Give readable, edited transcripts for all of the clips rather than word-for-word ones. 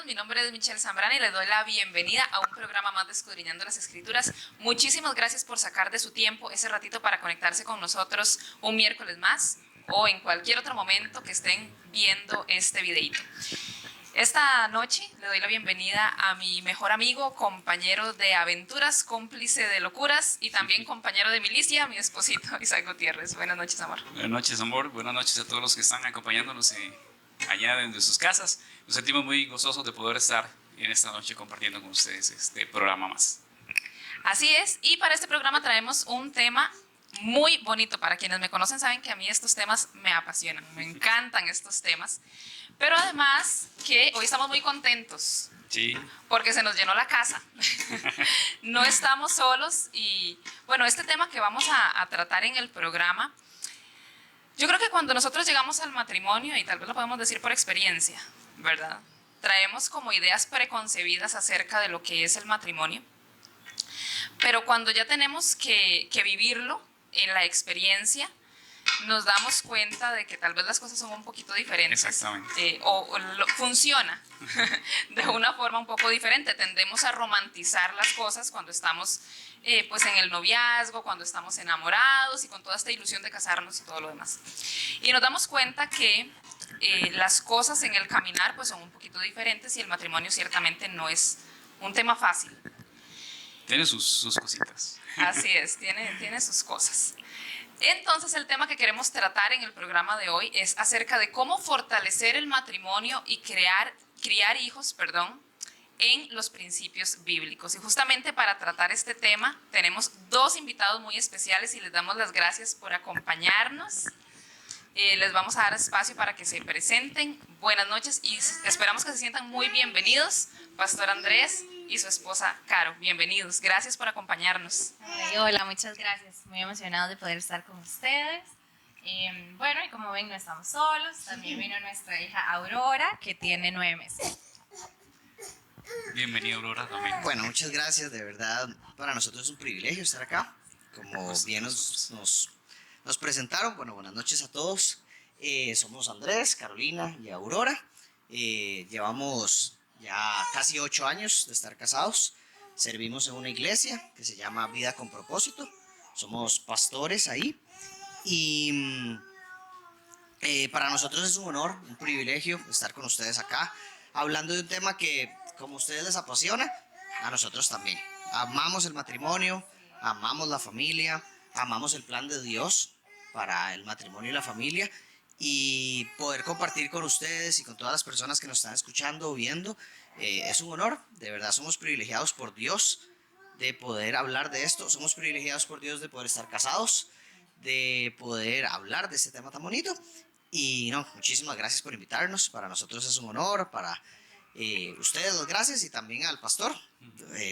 Mi nombre es Michelle Zambrana y les doy la bienvenida a un programa más de Escudriñando las Escrituras. Muchísimas gracias por sacar de su tiempo ese ratito para conectarse con nosotros un miércoles más o en cualquier otro momento que estén viendo este videito. Esta noche le doy la bienvenida a mi mejor amigo, compañero de aventuras, cómplice de locuras y también compañero de milicia, mi esposito Isaac Gutiérrez. Buenas noches, amor. Buenas noches, amor. Buenas noches a todos los que están acompañándonos allá desde sus casas. Nos sentimos muy gozosos de poder estar en esta noche compartiendo con ustedes este programa más. Así es, y para este programa traemos un tema muy bonito. Para quienes me conocen saben que a mí estos temas me apasionan, me encantan estos temas. Pero además que hoy estamos muy contentos. Sí. Porque se nos llenó la casa. No estamos solos y bueno, este tema que vamos a tratar en el programa, yo creo que cuando nosotros llegamos al matrimonio, y tal vez lo podemos decir por experiencia, ¿verdad? Traemos como ideas preconcebidas acerca de lo que es el matrimonio, pero cuando ya tenemos que vivirlo en la experiencia, nos damos cuenta de que tal vez las cosas son un poquito diferentes. Exactamente. Funciona de una forma un poco diferente. Tendemos a romantizar las cosas cuando estamos pues en el noviazgo, cuando estamos enamorados y con toda esta ilusión de casarnos y todo lo demás. Y nos damos cuenta que las cosas en el caminar pues son un poquito diferentes y el matrimonio ciertamente no es un tema fácil. Tiene sus cositas. Así es, tiene sus cosas. Entonces el tema que queremos tratar en el programa de hoy es acerca de cómo fortalecer el matrimonio y criar hijos, en los principios bíblicos. Y justamente para tratar este tema tenemos dos invitados muy especiales y les damos las gracias por acompañarnos. Les vamos a dar espacio para que se presenten. Buenas noches y esperamos que se sientan muy bienvenidos. Pastor Andrés y su esposa Caro, bienvenidos. Gracias por acompañarnos. Hola, muchas gracias. Muy emocionados de poder estar con ustedes. Bueno, y como ven, no estamos solos. También vino nuestra hija Aurora, que tiene 9 meses. Bienvenida, Aurora, también. Bueno, muchas gracias. De verdad, para nosotros es un privilegio estar acá. Como bien nos presentaron, bueno, buenas noches a todos. Somos Andrés, Carolina y Aurora. Llevamos ya casi 8 años de estar casados. Servimos en una iglesia que se llama Vida con Propósito. Somos pastores ahí. Y para nosotros es un honor, un privilegio estar con ustedes acá, hablando de un tema que, como a ustedes les apasiona, a nosotros también. Amamos el matrimonio, amamos la familia, amamos el plan de Dios para el matrimonio y la familia. Y poder compartir con ustedes y con todas las personas que nos están escuchando o viendo, es un honor. De verdad somos privilegiados por Dios de poder hablar de esto. Somos privilegiados por Dios de poder estar casados, de poder hablar de este tema tan bonito. Y no, muchísimas gracias por invitarnos. Para nosotros es un honor. Para ustedes las gracias, y también al pastor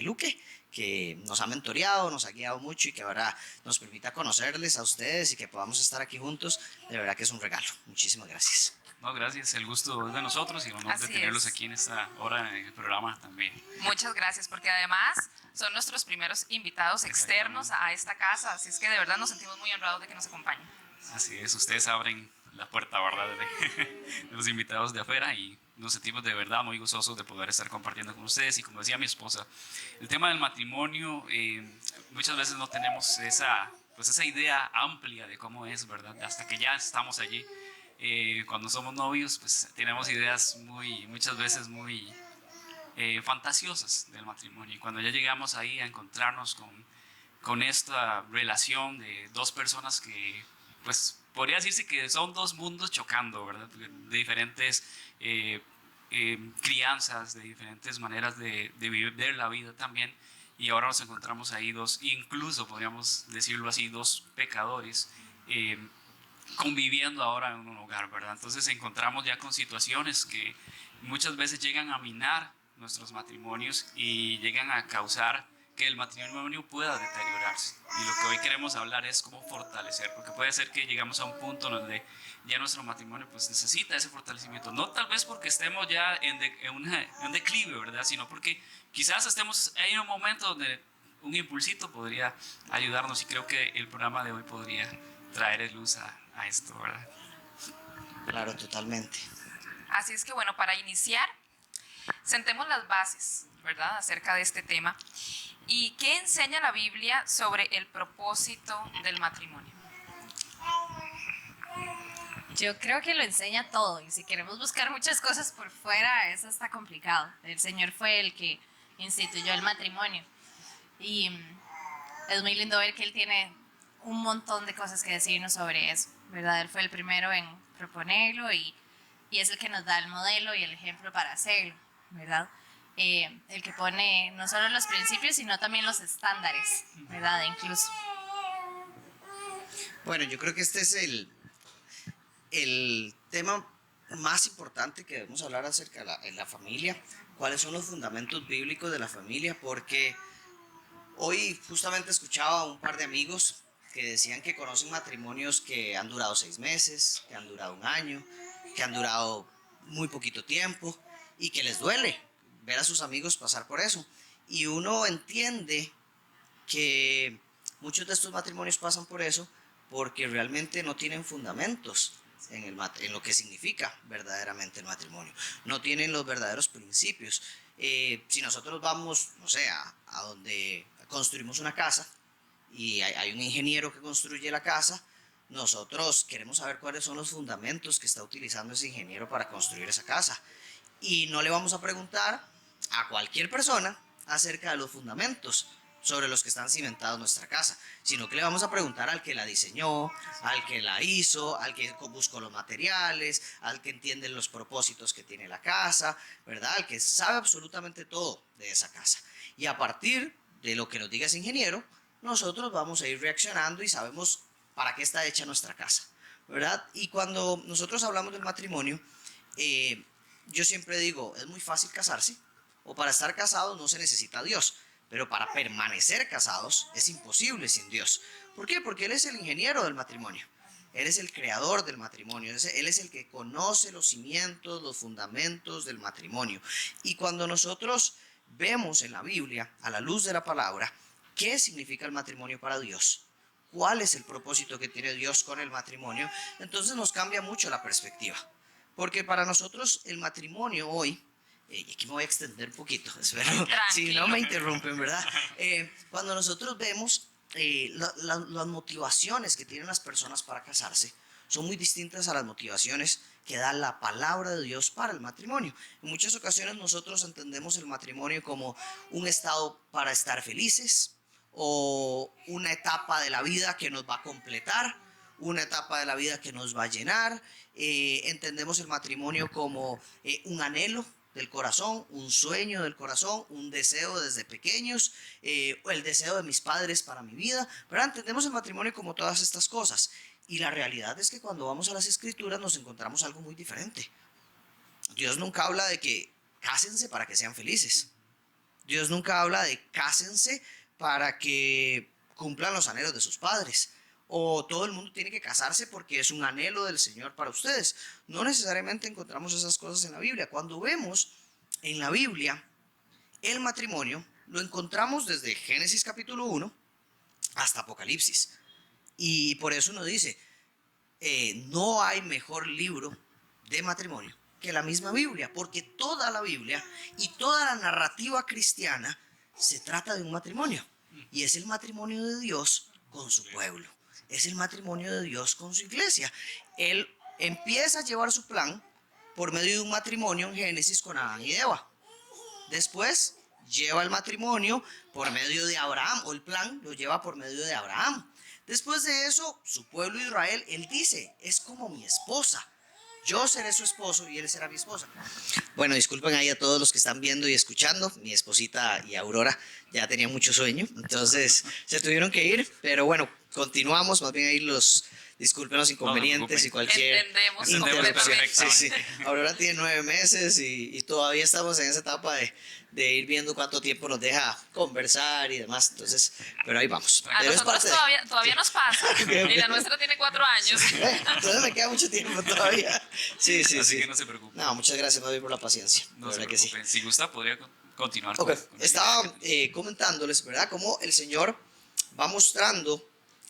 Luque, que nos ha mentoreado, nos ha guiado mucho y que ahora nos permita conocerles a ustedes y que podamos estar aquí juntos. De verdad que es un regalo. Muchísimas gracias. No, gracias. El gusto es de nosotros y el honor de tenerlos aquí en esta hora en el programa también. Muchas gracias, porque además son nuestros primeros invitados externos a esta casa, así es que de verdad nos sentimos muy honrados de que nos acompañen. Así es, ustedes abren la puerta, ¿verdad?, de los invitados de afuera, y nos sentimos de verdad muy gozosos de poder estar compartiendo con ustedes. Y como decía mi esposa, el tema del matrimonio, muchas veces no tenemos esa idea amplia de cómo es, ¿verdad? Hasta que ya estamos allí. Cuando somos novios, pues tenemos ideas muchas veces muy fantasiosas del matrimonio. Y cuando ya llegamos ahí a encontrarnos con esta relación de dos personas que, pues, podría decirse que son dos mundos chocando, ¿verdad? De diferentes crianzas, de diferentes maneras de vivir la vida también. Y ahora nos encontramos ahí incluso podríamos decirlo así, dos pecadores conviviendo ahora en un hogar, ¿verdad? Entonces encontramos ya con situaciones que muchas veces llegan a minar nuestros matrimonios y llegan a causar que el matrimonio pueda deteriorarse. Y lo que hoy queremos hablar es cómo fortalecer, porque puede ser que llegamos a un punto donde ya nuestro matrimonio pues necesita ese fortalecimiento, no tal vez porque estemos ya en un declive, ¿verdad?, sino porque quizás estemos en un momento donde un impulsito podría ayudarnos, y creo que el programa de hoy podría traer luz a esto, ¿verdad? Claro, totalmente. Así es que bueno, para iniciar, sentemos las bases, ¿verdad?, acerca de este tema. ¿Y qué enseña la Biblia sobre el propósito del matrimonio? Yo creo que lo enseña todo, y si queremos buscar muchas cosas por fuera, eso está complicado. El Señor fue el que instituyó el matrimonio, y es muy lindo ver que Él tiene un montón de cosas que decirnos sobre eso, ¿verdad? Él fue el primero en proponerlo, y es el que nos da el modelo y el ejemplo para hacerlo, ¿verdad? El que pone no solo los principios, sino también los estándares, ¿verdad? Incluso. Bueno, yo creo que este es el tema más importante que debemos hablar acerca de la familia. ¿Cuáles son los fundamentos bíblicos de la familia? Porque hoy justamente escuchaba a un par de amigos que decían que conocen matrimonios que han durado 6 meses, que han durado 1 año, que han durado muy poquito tiempo y que les duele ver a sus amigos pasar por eso. Y uno entiende que muchos de estos matrimonios pasan por eso porque realmente no tienen fundamentos en lo que significa verdaderamente el matrimonio. No tienen los verdaderos principios. Si nosotros vamos, no sé, a donde construimos una casa y hay un ingeniero que construye la casa, nosotros queremos saber cuáles son los fundamentos que está utilizando ese ingeniero para construir esa casa. Y no le vamos a preguntar a cualquier persona acerca de los fundamentos sobre los que están cimentados nuestra casa, sino que le vamos a preguntar al que la diseñó, al que la hizo, al que buscó los materiales, al que entiende los propósitos que tiene la casa, ¿verdad? Al que sabe absolutamente todo de esa casa. Y a partir de lo que nos diga ese ingeniero, nosotros vamos a ir reaccionando y sabemos para qué está hecha nuestra casa, ¿verdad? Y cuando nosotros hablamos del matrimonio, yo siempre digo, es muy fácil casarse, o para estar casados no se necesita Dios, pero para permanecer casados es imposible sin Dios. ¿Por qué? Porque Él es el ingeniero del matrimonio. Él es el creador del matrimonio. Él es el que conoce los cimientos, los fundamentos del matrimonio. Y cuando nosotros vemos en la Biblia, a la luz de la palabra, qué significa el matrimonio para Dios, cuál es el propósito que tiene Dios con el matrimonio, entonces nos cambia mucho la perspectiva. Porque para nosotros el matrimonio hoy, y aquí me voy a extender un poquito, espero, si no me interrumpen, ¿verdad? Cuando nosotros vemos las motivaciones que tienen las personas para casarse, son muy distintas a las motivaciones que da la palabra de Dios para el matrimonio. En muchas ocasiones nosotros entendemos el matrimonio como un estado para estar felices, o una etapa de la vida que nos va a completar, una etapa de la vida que nos va a llenar. Entendemos el matrimonio como un anhelo del corazón, un sueño del corazón, un deseo desde pequeños, el deseo de mis padres para mi vida, pero entendemos el matrimonio como todas estas cosas. Y la realidad es que cuando vamos a las Escrituras nos encontramos algo muy diferente. Dios nunca habla de que cásense para que sean felices. Dios nunca habla de cásense para que cumplan los anhelos de sus padres, o todo el mundo tiene que casarse porque es un anhelo del Señor para ustedes. No necesariamente encontramos esas cosas en la Biblia. Cuando vemos en la Biblia el matrimonio, lo encontramos desde Génesis capítulo 1 hasta Apocalipsis. Y por eso uno dice, no hay mejor libro de matrimonio que la misma Biblia, porque toda la Biblia y toda la narrativa cristiana se trata de un matrimonio, y es el matrimonio de Dios con su pueblo, es el matrimonio de Dios con su iglesia. Él empieza a llevar su plan por medio de un matrimonio en Génesis con Adán y Eva. Después lleva el matrimonio por medio de Abraham, o el plan lo lleva por medio de Abraham. Después de eso, su pueblo Israel, él dice, es como mi esposa. Yo seré su esposo y él será mi esposa. Bueno, disculpen ahí a todos los que están viendo y escuchando. Mi esposita y Aurora ya tenían mucho sueño, entonces se tuvieron que ir. Pero bueno, continuamos. Más bien ahí disculpen los inconvenientes y cualquier Entendemos interrupción. completamente. Sí. Aurora tiene 9 meses y todavía estamos en esa etapa de ir viendo cuánto tiempo nos deja conversar y demás. Entonces, pero ahí vamos. A Pero nosotros todavía nos pasa. Y la nuestra tiene 4 años. Entonces me queda mucho tiempo todavía. Sí. Así que no se preocupen. No, muchas gracias, Mavi, por la paciencia. No La se verdad que sí. preocupen. Si gusta, podría continuar. Ok, con estaba comentándoles, ¿verdad? Cómo el Señor va mostrando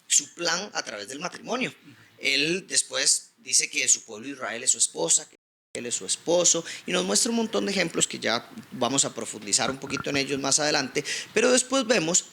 su plan a través del matrimonio. Él después dice que su pueblo Israel es su esposa, que Él es su esposo, y nos muestra un montón de ejemplos que ya vamos a profundizar un poquito en ellos más adelante, pero después vemos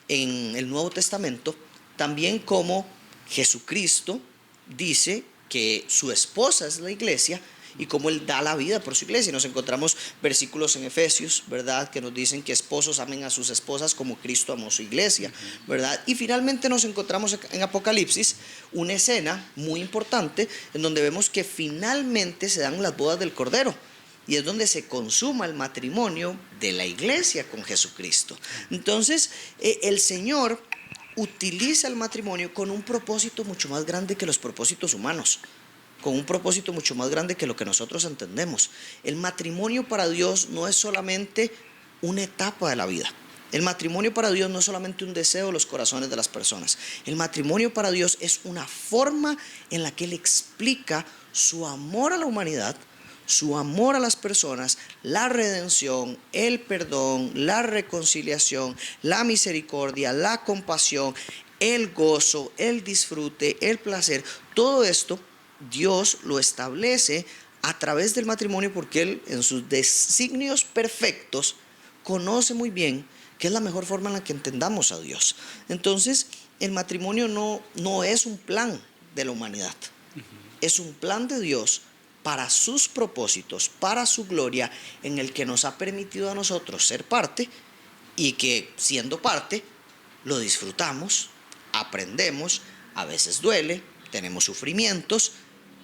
en el Nuevo Testamento también cómo Jesucristo dice que su esposa es la iglesia y cómo Él da la vida por su iglesia. Y nos encontramos versículos en Efesios, ¿verdad?, que nos dicen que esposos amen a sus esposas como Cristo amó su iglesia, ¿verdad? Y finalmente nos encontramos en Apocalipsis una escena muy importante en donde vemos que finalmente se dan las bodas del Cordero. Y es donde se consuma el matrimonio de la iglesia con Jesucristo. Entonces, el Señor utiliza el matrimonio con un propósito mucho más grande que los propósitos humanos, con un propósito mucho más grande que lo que nosotros entendemos. El matrimonio para Dios no es solamente una etapa de la vida. El matrimonio para Dios no es solamente un deseo de los corazones de las personas. El matrimonio para Dios es una forma en la que Él explica su amor a la humanidad, su amor a las personas, la redención, el perdón, la reconciliación, la misericordia, la compasión, el gozo, el disfrute, el placer. Todo esto Dios lo establece a través del matrimonio porque Él en sus designios perfectos conoce muy bien que es la mejor forma en la que entendamos a Dios. Entonces, el matrimonio no es un plan de la humanidad, es un plan de Dios para sus propósitos, para su gloria, en el que nos ha permitido a nosotros ser parte y que siendo parte lo disfrutamos, aprendemos, a veces duele, tenemos sufrimientos,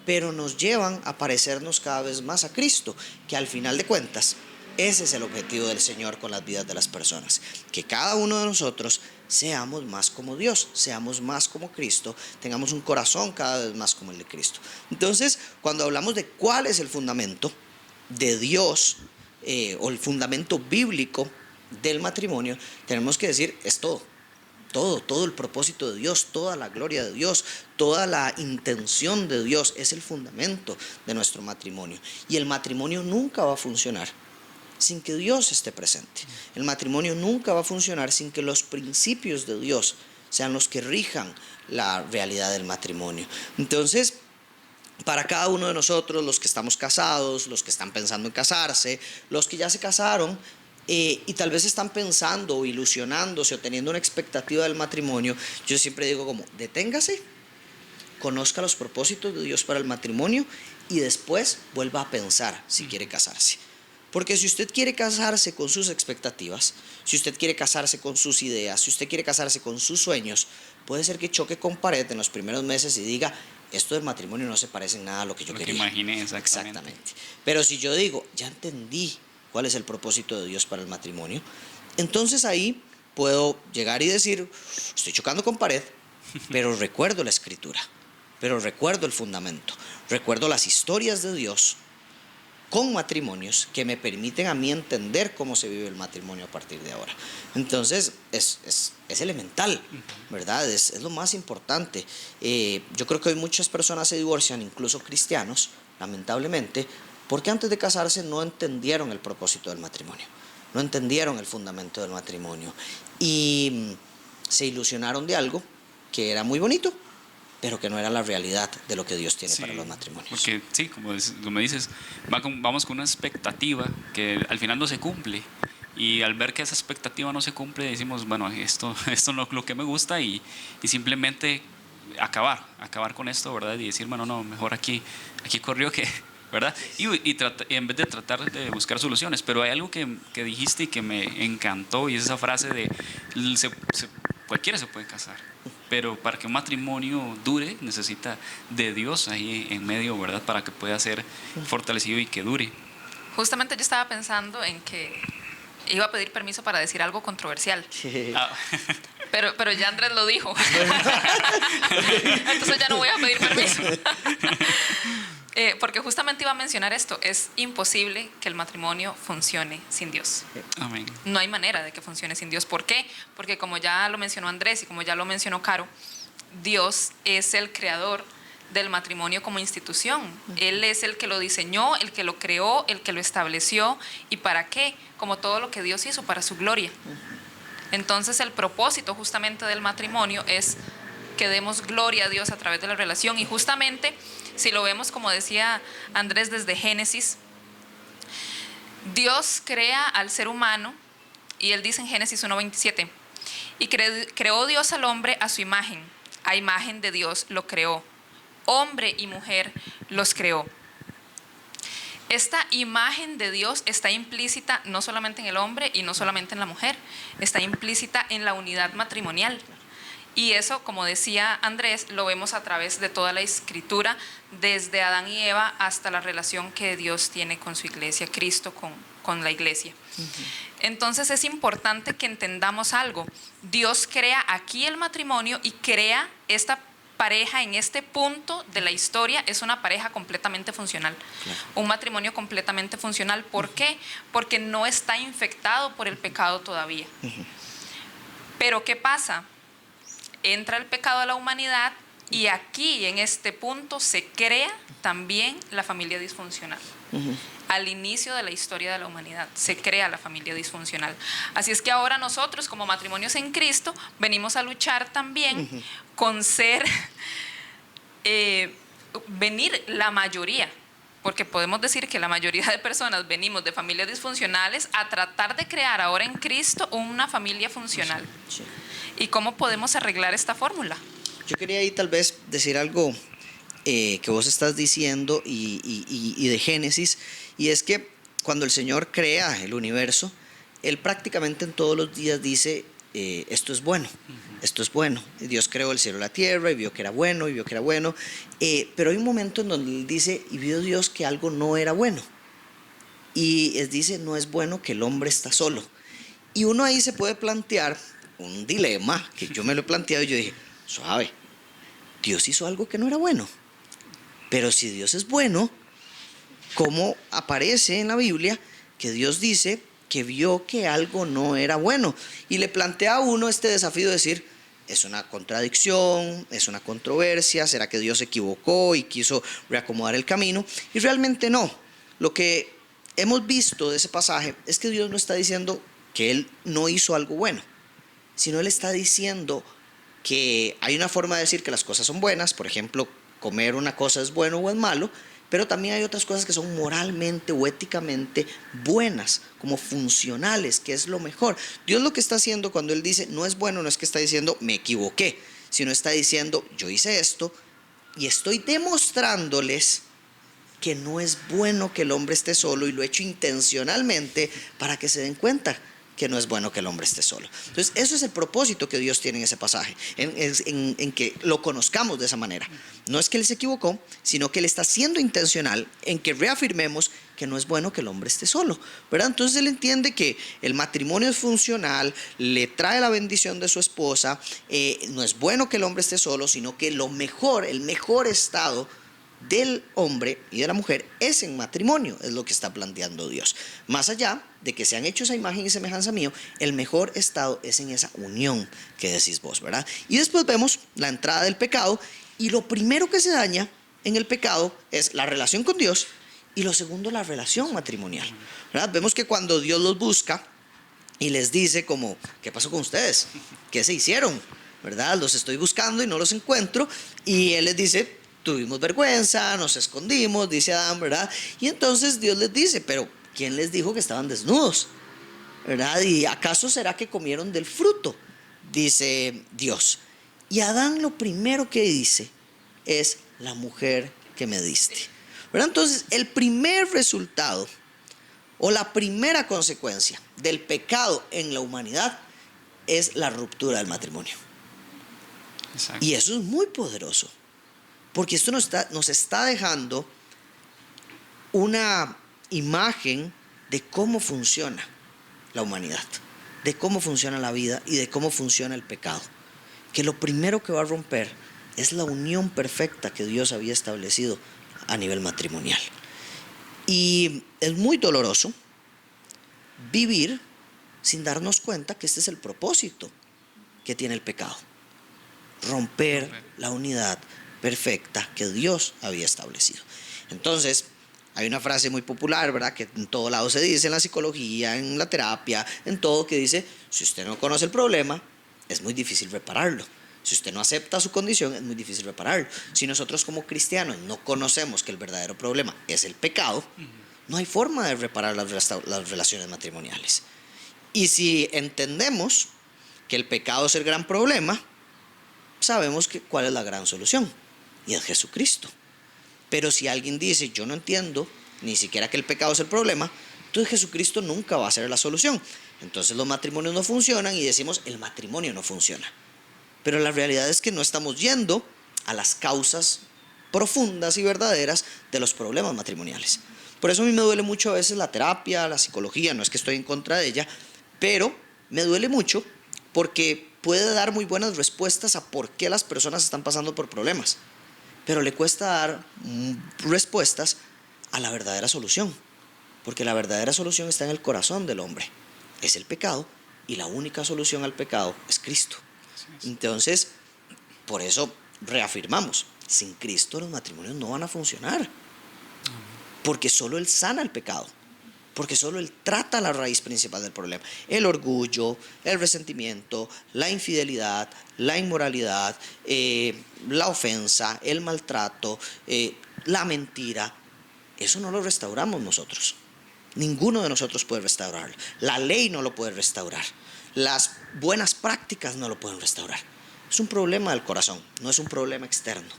pero nos llevan a parecernos cada vez más a Cristo, que al final de cuentas ese es el objetivo del Señor con las vidas de las personas, que cada uno de nosotros seamos más como Dios, seamos más como Cristo, tengamos un corazón cada vez más como el de Cristo. Entonces, cuando hablamos de cuál es el fundamento de Dios o el fundamento bíblico del matrimonio, tenemos que decir, es todo el propósito de Dios, toda la gloria de Dios, toda la intención de Dios es el fundamento de nuestro matrimonio. Y el matrimonio nunca va a funcionar sin que Dios esté presente. El matrimonio nunca va a funcionar sin que los principios de Dios sean los que rijan la realidad del matrimonio. Entonces, para cada uno de nosotros, los que estamos casados, los que están pensando en casarse, los que ya se casaron, y tal vez están pensando o ilusionándose o teniendo una expectativa del matrimonio, yo siempre digo como, deténgase, conozca los propósitos de Dios para el matrimonio y después vuelva a pensar si quiere casarse. Porque si usted quiere casarse con sus expectativas, si usted quiere casarse con sus ideas, si usted quiere casarse con sus sueños, puede ser que choque con pared en los primeros meses y diga, esto del matrimonio no se parece en nada a lo que yo quería. Lo que imaginé, exactamente. Pero si yo digo, ya entendí cuál es el propósito de Dios para el matrimonio, entonces ahí puedo llegar y decir, estoy chocando con pared, pero recuerdo la escritura, pero recuerdo el fundamento, recuerdo las historias de Dios con matrimonios que me permiten a mí entender cómo se vive el matrimonio a partir de ahora. Entonces es elemental, ¿verdad? Es lo más importante. Yo creo que hoy muchas personas se divorcian, incluso cristianos, lamentablemente, porque antes de casarse no entendieron el propósito del matrimonio, no entendieron el fundamento del matrimonio y se ilusionaron de algo que era muy bonito, pero que no era la realidad de lo que Dios tiene para los matrimonios. Porque sí, como dices, vamos con una expectativa que al final no se cumple. Y al ver que esa expectativa no se cumple, decimos, bueno, esto no es lo que me gusta y simplemente acabar con esto, ¿verdad? Y decir, bueno, no, mejor aquí corrió que, ¿verdad? Y en vez de tratar de buscar soluciones. Pero hay algo que dijiste y que me encantó, y es esa frase de, cualquiera se puede casar, pero para que un matrimonio dure, necesita de Dios ahí en medio, ¿verdad? Para que pueda ser fortalecido y que dure. Justamente yo estaba pensando en que iba a pedir permiso para decir algo controversial. Pero ya Andrés lo dijo. Entonces ya no voy a pedir permiso. Porque justamente iba a mencionar esto. Es imposible que el matrimonio funcione sin Dios. Amén. No hay manera de que funcione sin Dios. ¿Por qué? Porque como ya lo mencionó Andrés y como ya lo mencionó Caro, Dios es el creador del matrimonio como institución. Él es el que lo diseñó, el que lo creó, el que lo estableció. ¿Y para qué? Como todo lo que Dios hizo, para su gloria. Entonces el propósito justamente del matrimonio es que demos gloria a Dios a través de la relación, y justamente Si lo vemos, como decía Andrés, desde Génesis, Dios crea al ser humano, y él dice en Génesis 1:27, y creó Dios al hombre a su imagen, a imagen de Dios lo creó, hombre y mujer los creó. Esta imagen de Dios está implícita no solamente en el hombre y no solamente en la mujer, está implícita en la unidad matrimonial. Y eso, como decía Andrés, lo vemos a través de toda la escritura, desde Adán y Eva hasta la relación que Dios tiene con su iglesia, Cristo con la iglesia. Entonces es importante que entendamos algo. Dios crea aquí el matrimonio y crea esta pareja en este punto de la historia, es una pareja completamente funcional. Claro. Un matrimonio completamente funcional. ¿Por qué? Porque no está infectado por el pecado todavía. Pero ¿qué pasa? Entra el pecado a la humanidad y aquí, en este punto, se crea también la familia disfuncional. Al inicio de la historia de la humanidad se crea la familia disfuncional. Así es que ahora nosotros, como matrimonios en Cristo, venimos a luchar también con venir la mayoría, porque podemos decir que la mayoría de personas venimos de familias disfuncionales a tratar de crear ahora en Cristo una familia funcional. Sí. ¿Y cómo podemos arreglar esta fórmula? Yo quería ahí tal vez decir algo que vos estás diciendo y de Génesis, y es que cuando el Señor crea el universo, Él prácticamente en todos los días dice, esto es bueno, esto es bueno. Dios creó el cielo y la tierra y vio que era bueno, y vio que era bueno, pero hay un momento en donde Él dice, y vio Dios que algo no era bueno, y Él dice, no es bueno que el hombre está solo. Y uno ahí se puede plantear un dilema, que yo me lo he planteado y yo dije, suave, Dios hizo algo que no era bueno, pero si Dios es bueno, ¿cómo aparece en la Biblia que Dios dice que vio que algo no era bueno? Y le plantea a uno este desafío de decir, es una contradicción, es una controversia, ¿será que Dios se equivocó y quiso reacomodar el camino? Y realmente no. Lo que hemos visto de ese pasaje es que Dios no está diciendo que Él no hizo algo bueno, sino Él está diciendo que hay una forma de decir que las cosas son buenas, por ejemplo, comer una cosa es bueno o es malo, pero también hay otras cosas que son moralmente o éticamente buenas, como funcionales, que es lo mejor. Dios lo que está haciendo cuando Él dice no es bueno, no es que está diciendo me equivoqué, sino está diciendo yo hice esto y estoy demostrándoles que no es bueno que el hombre esté solo, y lo he hecho intencionalmente para que se den cuenta que no es bueno que el hombre esté solo. Entonces, eso es el propósito que Dios tiene en ese pasaje, en que lo conozcamos de esa manera. No es que Él se equivocó, sino que Él está siendo intencional en que reafirmemos que no es bueno que el hombre esté solo, ¿verdad? Entonces, Él entiende que el matrimonio es funcional, le trae la bendición de su esposa, no es bueno que el hombre esté solo, sino que lo mejor, el mejor estado del hombre y de la mujer es en matrimonio, es lo que está planteando Dios. Más allá de que se han hecho esa imagen y semejanza mío, el mejor estado es en esa unión que decís vos, ¿verdad? Y después vemos la entrada del pecado, y lo primero que se daña en el pecado es la relación con Dios, y lo segundo, la relación matrimonial, ¿verdad? Vemos que cuando Dios los busca y les dice como, ¿qué pasó con ustedes? ¿Qué se hicieron? ¿Verdad? Los estoy buscando y no los encuentro, y Él les dice, tuvimos vergüenza, nos escondimos, dice Adán, ¿verdad? Y entonces Dios les dice, pero ¿quién les dijo que estaban desnudos? ¿Verdad? ¿Y acaso será que comieron del fruto? Dice Dios. Y Adán lo primero que dice es, la mujer que me diste, ¿verdad? Entonces, el primer resultado o la primera consecuencia del pecado en la humanidad es la ruptura del matrimonio. Exacto. Y eso es muy poderoso, porque esto nos está dejando una imagen de cómo funciona la humanidad, de cómo funciona la vida y de cómo funciona el pecado. Que lo primero que va a romper es la unión perfecta que Dios había establecido a nivel matrimonial. Y es muy doloroso vivir sin darnos cuenta que este es el propósito que tiene el pecado. Romper la unidad perfecta que Dios había establecido. Entonces, hay una frase muy popular, ¿verdad?, que en todo lado se dice, en la psicología, en la terapia, en todo, que dice, si usted no conoce el problema, es muy difícil repararlo. Si usted no acepta su condición, es muy difícil repararlo. Si nosotros como cristianos no conocemos que el verdadero problema es el pecado, no hay forma de reparar las relaciones matrimoniales. Y si entendemos que el pecado es el gran problema, sabemos cuál es la gran solución, y es Jesucristo. Pero si alguien dice, yo no entiendo ni siquiera que el pecado es el problema, entonces Jesucristo nunca va a ser la solución. Entonces los matrimonios no funcionan y decimos, el matrimonio no funciona. Pero la realidad es que no estamos yendo a las causas profundas y verdaderas de los problemas matrimoniales. Por eso a mí me duele mucho a veces la terapia, la psicología, no es que estoy en contra de ella, pero me duele mucho porque puede dar muy buenas respuestas a por qué las personas están pasando por problemas, pero le cuesta dar respuestas a la verdadera solución, porque la verdadera solución está en el corazón del hombre, es el pecado, y la única solución al pecado es Cristo. Entonces, por eso reafirmamos, sin Cristo los matrimonios no van a funcionar, porque solo Él sana el pecado, porque solo Él trata la raíz principal del problema: el orgullo, el resentimiento, la infidelidad, la inmoralidad, la ofensa, el maltrato, la mentira. Eso no lo restauramos nosotros. Ninguno de nosotros puede restaurarlo. La ley no lo puede restaurar. Las buenas prácticas no lo pueden restaurar. Es un problema del corazón, no es un problema externo.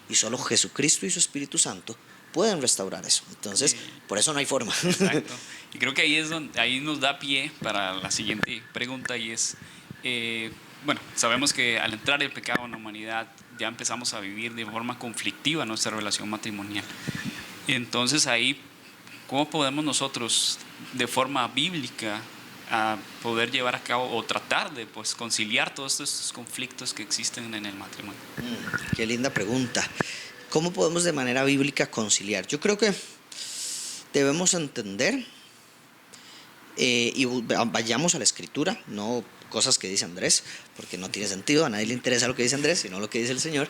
Y solo Jesucristo y su Espíritu Santo pueden restaurar eso. Entonces, por eso no hay forma. Exacto. Y creo que ahí nos da pie para la siguiente pregunta, y es, bueno, sabemos que al entrar el pecado en la humanidad ya empezamos a vivir de forma conflictiva nuestra relación matrimonial. Entonces ahí, ¿cómo podemos nosotros de forma bíblica a poder llevar a cabo o tratar de conciliar todos estos conflictos que existen en el matrimonio? Qué linda pregunta. ¿Cómo podemos de manera bíblica conciliar? Yo creo que debemos entender y vayamos a la Escritura, no cosas que dice Andrés, porque no tiene sentido, a nadie le interesa lo que dice Andrés, sino lo que dice el Señor.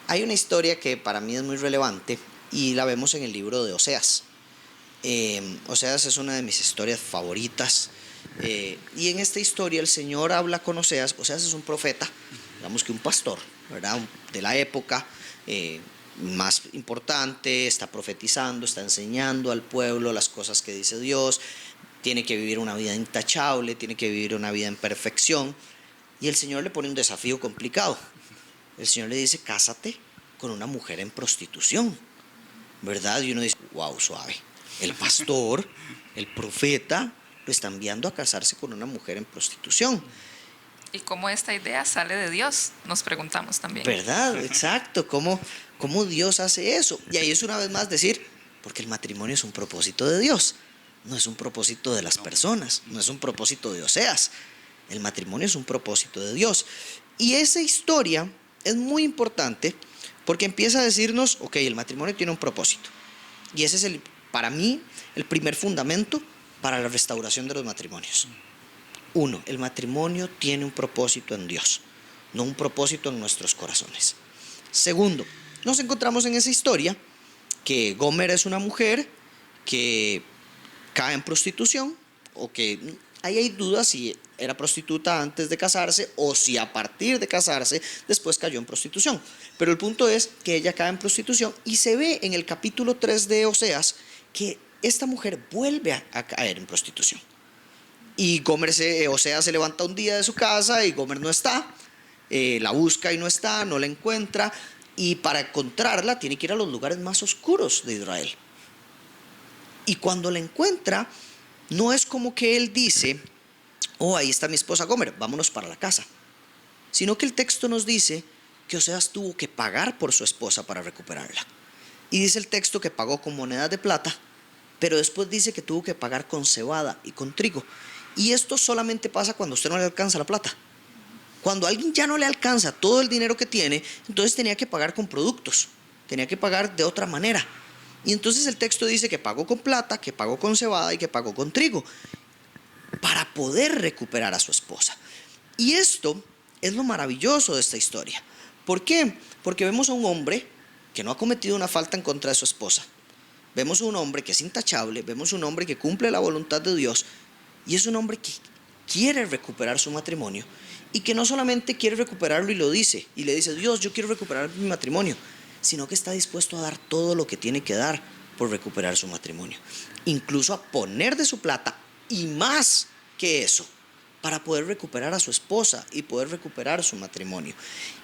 Hay una historia que para mí es muy relevante y la vemos en el libro de Oseas. Oseas es una de mis historias favoritas, y en esta historia el Señor habla con Oseas. Oseas es un profeta, digamos que un pastor, ¿verdad?, de la época más importante, está profetizando, está enseñando al pueblo las cosas que dice Dios, tiene que vivir una vida intachable, tiene que vivir una vida en perfección, y el Señor le pone un desafío complicado. El Señor le dice, cásate con una mujer en prostitución, ¿verdad? Y uno dice, wow, suave. El pastor, el profeta, lo está enviando a casarse con una mujer en prostitución. ¿Y cómo esta idea sale de Dios? Nos preguntamos también. ¿Verdad? Exacto. ¿Cómo Dios hace eso? Y ahí es una vez más decir, porque el matrimonio es un propósito de Dios, no es un propósito de las personas, no es un propósito de Oseas. El matrimonio es un propósito de Dios. Y esa historia es muy importante porque empieza a decirnos, ok, el matrimonio tiene un propósito. Y ese es, para mí, el primer fundamento para la restauración de los matrimonios. 1, el matrimonio tiene un propósito en Dios, no un propósito en nuestros corazones. 2, nos encontramos en esa historia que Gomer es una mujer que cae en prostitución, o que ahí hay dudas si era prostituta antes de casarse o si a partir de casarse después cayó en prostitución. Pero el punto es que ella cae en prostitución y se ve en el capítulo 3 de Oseas que esta mujer vuelve a caer en prostitución. Y Oseas se levanta un día de su casa y Gomer no está, la busca y no está, no la encuentra, y para encontrarla tiene que ir a los lugares más oscuros de Israel. Y cuando la encuentra, no es como que él dice, oh, ahí está mi esposa Gomer, vámonos para la casa, sino que el texto nos dice que Oseas tuvo que pagar por su esposa para recuperarla. Y dice el texto que pagó con monedas de plata, pero después dice que tuvo que pagar con cebada y con trigo. Y esto solamente pasa cuando a usted no le alcanza la plata. Cuando a alguien ya no le alcanza todo el dinero que tiene, entonces tenía que pagar con productos, tenía que pagar de otra manera. Y entonces el texto dice que pagó con plata, que pagó con cebada y que pagó con trigo para poder recuperar a su esposa. Y esto es lo maravilloso de esta historia. ¿Por qué? Porque vemos a un hombre que no ha cometido una falta en contra de su esposa. Vemos a un hombre que es intachable, vemos a un hombre que cumple la voluntad de Dios, y es un hombre que quiere recuperar su matrimonio y que no solamente quiere recuperarlo y lo dice, y le dice, Dios, yo quiero recuperar mi matrimonio, sino que está dispuesto a dar todo lo que tiene que dar por recuperar su matrimonio, incluso a poner de su plata y más que eso, para poder recuperar a su esposa y poder recuperar su matrimonio.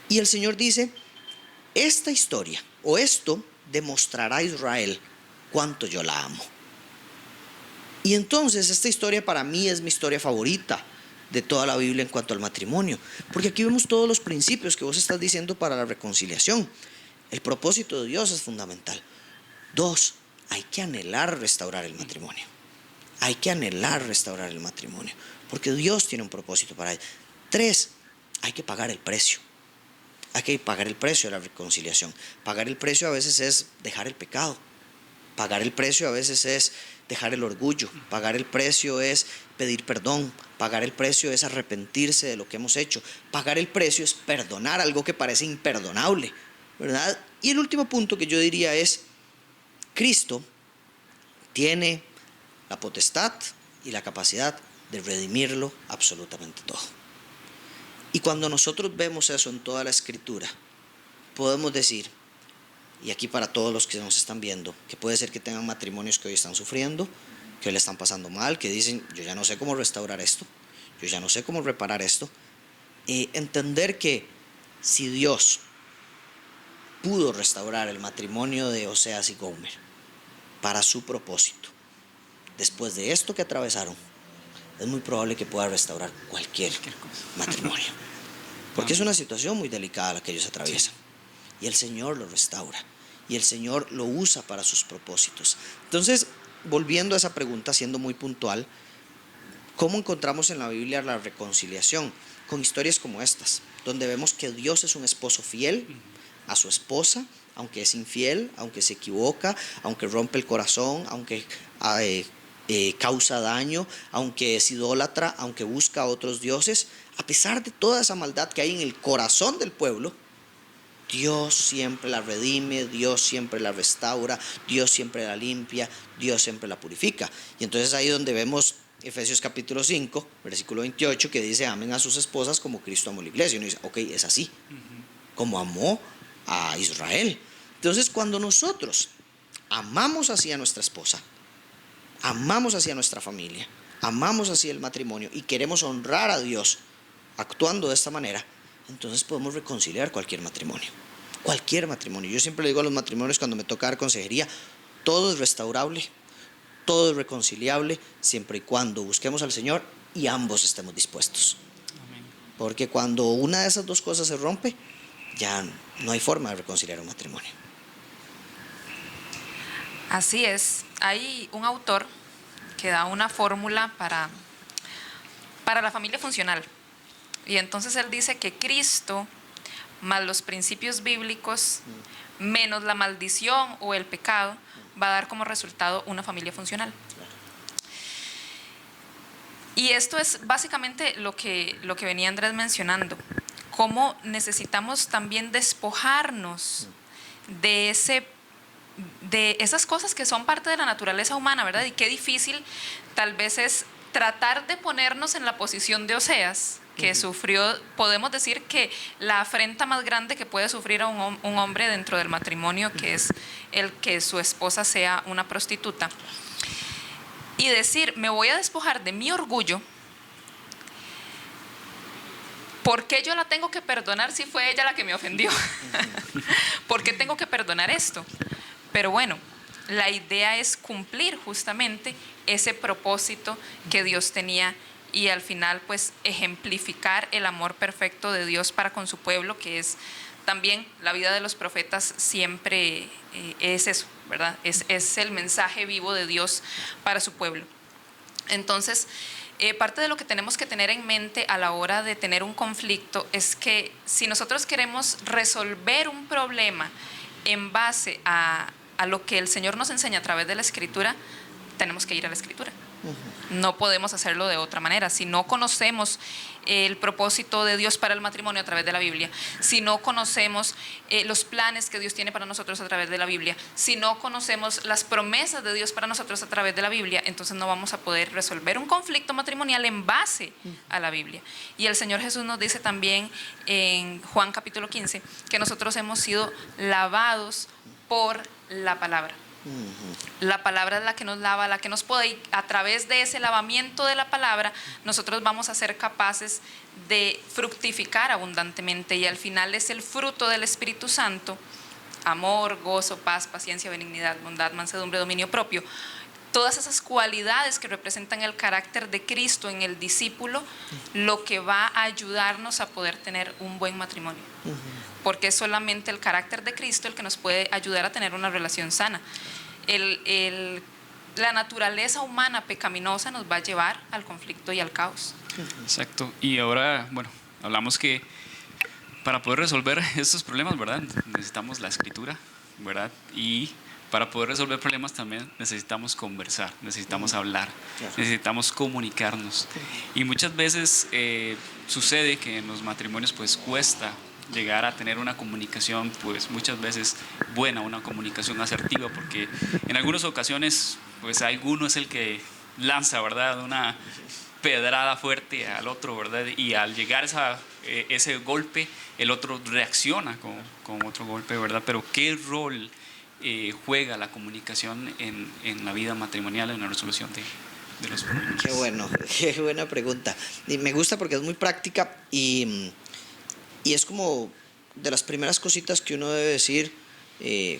Y el Señor dice, esta historia o esto demostrará a Israel cuánto yo la amo. Y entonces esta historia para mí es mi historia favorita de toda la Biblia en cuanto al matrimonio, porque aquí vemos todos los principios que vos estás diciendo para la reconciliación. El propósito de Dios es fundamental. 2, hay que anhelar restaurar el matrimonio. Hay que anhelar restaurar el matrimonio, porque Dios tiene un propósito para él. 3, hay que pagar el precio. Hay que pagar el precio de la reconciliación. Pagar el precio a veces es dejar el pecado. Pagar el precio a veces es dejar el orgullo. Pagar el precio es pedir perdón. Pagar el precio es arrepentirse de lo que hemos hecho. Pagar el precio es perdonar algo que parece imperdonable, ¿verdad? Y el último punto que yo diría es, Cristo tiene la potestad y la capacidad de redimirlo absolutamente todo. Y cuando nosotros vemos eso en toda la Escritura, podemos decir, y aquí para todos los que nos están viendo, que puede ser que tengan matrimonios que hoy están sufriendo, que hoy le están pasando mal, que dicen, yo ya no sé cómo restaurar esto, yo ya no sé cómo reparar esto, entender que si Dios pudo restaurar el matrimonio de Oseas y Gomer para su propósito, después de esto que atravesaron, es muy probable que pueda restaurar cualquier matrimonio, porque es una situación muy delicada la que ellos atraviesan, y el Señor lo restaura, y el Señor lo usa para sus propósitos. Entonces, volviendo a esa pregunta, siendo muy puntual, ¿cómo encontramos en la Biblia la reconciliación? Con historias como estas, donde vemos que Dios es un esposo fiel a su esposa, aunque es infiel, aunque se equivoca, aunque rompe el corazón, aunque causa daño, aunque es idólatra, aunque busca a otros dioses. A pesar de toda esa maldad que hay en el corazón del pueblo, Dios siempre la redime, Dios siempre la restaura, Dios siempre la limpia, Dios siempre la purifica. Y entonces ahí donde vemos Efesios capítulo 5, versículo 28, que dice, amen a sus esposas como Cristo amó la iglesia. Y uno dice, ok, es así, como amó a Israel. Entonces cuando nosotros amamos así a nuestra esposa, amamos así a nuestra familia, amamos así el matrimonio y queremos honrar a Dios actuando de esta manera, entonces podemos reconciliar cualquier matrimonio. Cualquier matrimonio. Yo siempre le digo a los matrimonios cuando me toca dar consejería, todo es restaurable, todo es reconciliable, siempre y cuando busquemos al Señor y ambos estemos dispuestos. Amén. Porque cuando una de esas dos cosas se rompe, ya no hay forma de reconciliar un matrimonio. Así es. Hay un autor que da una fórmula para la familia funcional. Y entonces él dice que Cristo, más los principios bíblicos, menos la maldición o el pecado, va a dar como resultado una familia funcional. Y esto es básicamente lo que venía Andrés mencionando, cómo necesitamos también despojarnos de esas cosas que son parte de la naturaleza humana, ¿verdad? Y qué difícil tal vez es tratar de ponernos en la posición de Oseas, que sufrió, podemos decir que la afrenta más grande que puede sufrir a un hombre dentro del matrimonio, que es el que su esposa sea una prostituta. Y decir, me voy a despojar de mi orgullo. ¿Por qué yo la tengo que perdonar si fue ella la que me ofendió? ¿Por qué tengo que perdonar esto? Pero bueno, la idea es cumplir justamente ese propósito que Dios tenía y al final pues ejemplificar el amor perfecto de Dios para con su pueblo, que es también la vida de los profetas siempre es eso, ¿verdad? Es el mensaje vivo de Dios para su pueblo. Entonces, parte de lo que tenemos que tener en mente a la hora de tener un conflicto es que si nosotros queremos resolver un problema en base a lo que el Señor nos enseña a través de la Escritura, tenemos que ir a la Escritura. No podemos hacerlo de otra manera. Si no conocemos el propósito de Dios para el matrimonio a través de la Biblia, si no conocemos los planes que Dios tiene para nosotros a través de la Biblia, si no conocemos las promesas de Dios para nosotros a través de la Biblia, entonces no vamos a poder resolver un conflicto matrimonial en base a la Biblia. Y el Señor Jesús nos dice también en Juan capítulo 15 que nosotros hemos sido lavados por la palabra. La palabra es la que nos lava, la que nos puede, y a través de ese lavamiento de la palabra nosotros vamos a ser capaces de fructificar abundantemente, y al final es el fruto del Espíritu Santo: amor, gozo, paz, paciencia, benignidad, bondad, mansedumbre, dominio propio. Todas esas cualidades que representan el carácter de Cristo en el discípulo, lo que va a ayudarnos a poder tener un buen matrimonio. Porque es solamente el carácter de Cristo el que nos puede ayudar a tener una relación sana. La naturaleza humana pecaminosa nos va a llevar al conflicto y al caos. Exacto. Y ahora, bueno, hablamos que para poder resolver estos problemas, ¿verdad?, necesitamos la escritura, ¿verdad? Y para poder resolver problemas también necesitamos conversar, necesitamos hablar, necesitamos comunicarnos. Y muchas veces sucede que en los matrimonios pues cuesta llegar a tener una comunicación pues muchas veces buena, una comunicación asertiva, porque en algunas ocasiones pues alguno es el que lanza, ¿verdad?, una pedrada fuerte al otro, ¿verdad? Y al llegar ese golpe, el otro reacciona con otro golpe, ¿verdad? Pero ¿qué rol juega la comunicación en la vida matrimonial, en la resolución de los problemas? Qué bueno, qué buena pregunta. Y me gusta porque es muy práctica y es como de las primeras cositas que uno debe decir,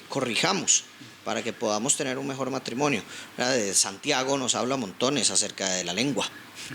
corrijamos para que podamos tener un mejor matrimonio. De Santiago nos habla montones acerca de la lengua,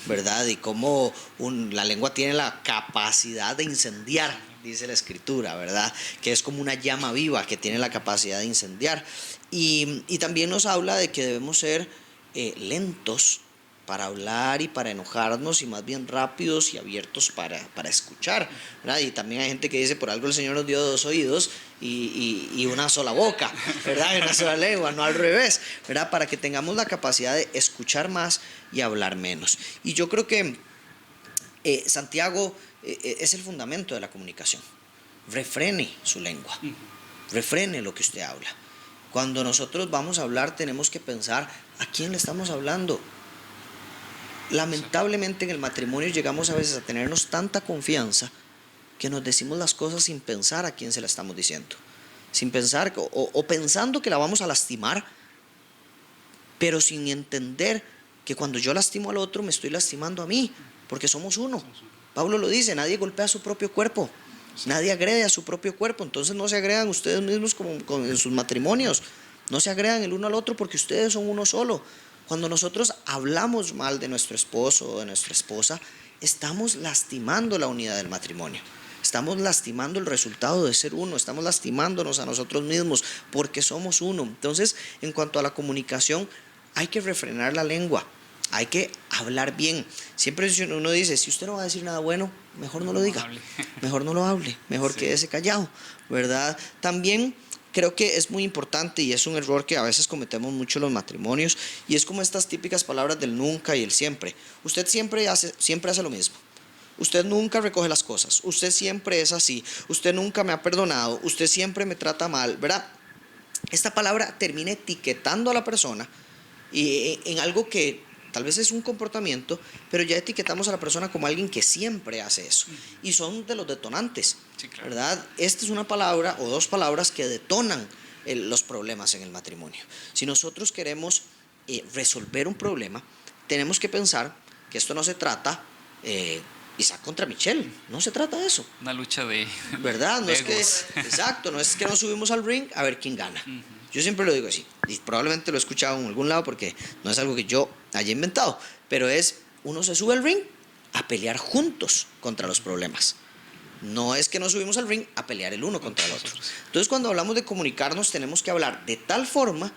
¿verdad? Y cómo la lengua tiene la capacidad de incendiar, dice la Escritura, ¿verdad? Que es como una llama viva que tiene la capacidad de incendiar. Y también nos habla de que debemos ser lentos para hablar y para enojarnos, y más bien rápidos y abiertos para escuchar, ¿verdad? Y también hay gente que dice, por algo el Señor nos dio 2 oídos y una sola boca, ¿verdad? Y una sola lengua, no al revés, ¿verdad? Para que tengamos la capacidad de escuchar más y hablar menos. Y yo creo que Santiago es el fundamento de la comunicación. Refrene su lengua, refrene lo que usted habla. Cuando nosotros vamos a hablar tenemos que pensar a quién le estamos hablando. Lamentablemente en el matrimonio llegamos a veces a tenernos tanta confianza que nos decimos las cosas sin pensar a quién se la estamos diciendo, sin pensar o pensando que la vamos a lastimar, pero sin entender que cuando yo lastimo al otro me estoy lastimando a mí, porque somos uno. Pablo lo dice, nadie golpea a su propio cuerpo, nadie agrede a su propio cuerpo. Entonces no se agredan ustedes mismos como en sus matrimonios, no se agredan el uno al otro, porque ustedes son uno solo. Cuando nosotros hablamos mal de nuestro esposo o de nuestra esposa, estamos lastimando la unidad del matrimonio. Estamos lastimando el resultado de ser uno, estamos lastimándonos a nosotros mismos porque somos uno. Entonces, en cuanto a la comunicación, hay que refrenar la lengua, hay que hablar bien. Siempre uno dice, si usted no va a decir nada bueno, mejor no lo diga, mejor no lo hable, mejor quédese callado, ¿verdad? También creo que es muy importante, y es un error que a veces cometemos mucho en los matrimonios, y es como estas típicas palabras del nunca y el siempre. Usted siempre hace lo mismo. Usted nunca recoge las cosas. Usted siempre es así. Usted nunca me ha perdonado. Usted siempre me trata mal, ¿verdad? Esta palabra termina etiquetando a la persona y en algo que tal vez es un comportamiento, pero ya etiquetamos a la persona como alguien que siempre hace eso. Y son de los detonantes, sí, claro, ¿verdad? Esta es una palabra o 2 palabras que detonan los problemas en el matrimonio. Si nosotros queremos resolver un problema, tenemos que pensar que esto no se trata Isaac contra Michelle, no se trata de eso. Una lucha de ¿verdad? No de es que, exacto, no es que nos subimos al ring a ver quién gana. Yo siempre lo digo así, y probablemente lo he escuchado en algún lado porque no es algo que yo haya inventado, pero uno se sube al ring a pelear juntos contra los problemas. No es que nos subimos al ring a pelear el uno contra el otro. Entonces, cuando hablamos de comunicarnos, tenemos que hablar de tal forma